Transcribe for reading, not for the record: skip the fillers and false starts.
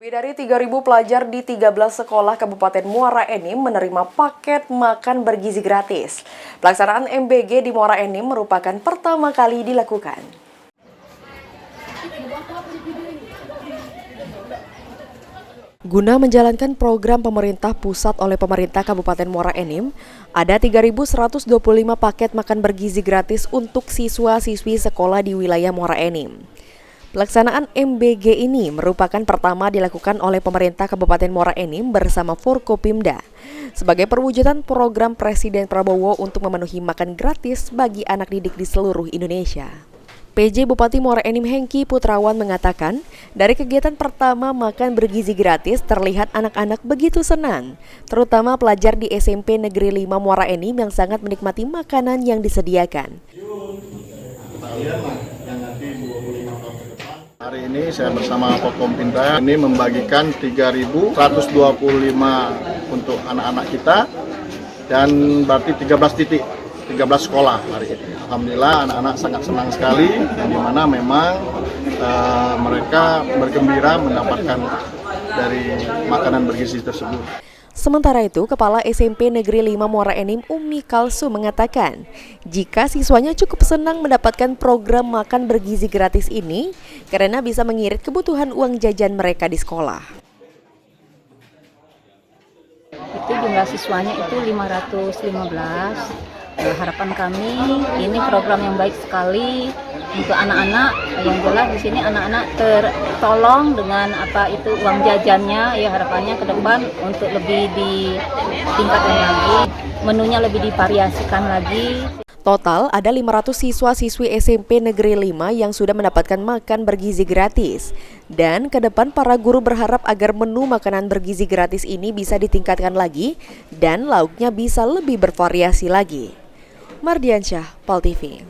Lebih dari 3.000 pelajar di 13 sekolah Kabupaten Muara Enim menerima paket makan bergizi gratis. Pelaksanaan MBG di Muara Enim merupakan pertama kali dilakukan. Guna menjalankan program pemerintah pusat oleh pemerintah Kabupaten Muara Enim, ada 3.125 paket makan bergizi gratis untuk siswa-siswi sekolah di wilayah Muara Enim. Pelaksanaan MBG ini merupakan pertama dilakukan oleh pemerintah Kabupaten Muara Enim bersama Forkopimda sebagai perwujudan program Presiden Prabowo untuk memenuhi makan gratis bagi anak didik di seluruh Indonesia. PJ Bupati Muara Enim Hengki Putrawan mengatakan, dari kegiatan pertama makan bergizi gratis terlihat anak-anak begitu senang, terutama pelajar di SMP Negeri 5 Muara Enim yang sangat menikmati makanan yang disediakan. Hari ini saya bersama Forkopimda ini membagikan 3.125 untuk anak-anak kita dan berarti 13 titik, 13 sekolah hari ini. Alhamdulillah anak-anak sangat senang sekali, yang dimana memang mereka bergembira mendapatkan dari makanan bergizi tersebut. Sementara itu, Kepala SMP Negeri 5 Muara Enim Umi Kalsu mengatakan, jika siswanya cukup senang mendapatkan program makan bergizi gratis ini, karena bisa mengirit kebutuhan uang jajan mereka di sekolah. Itu jumlah siswanya itu 515. Harapan kami ini program yang baik sekali untuk anak-anak. Yang jelas di sini anak-anak tertolong dengan uang jajannya. Ya harapannya ke depan untuk lebih ditingkatkan lagi, menunya lebih divariasikan lagi. Total ada 500 siswa-siswi SMP Negeri 5 yang sudah mendapatkan makan bergizi gratis. Dan ke depan para guru berharap agar menu makanan bergizi gratis ini bisa ditingkatkan lagi dan lauknya bisa lebih bervariasi lagi. Mardiansyah, PAL TV.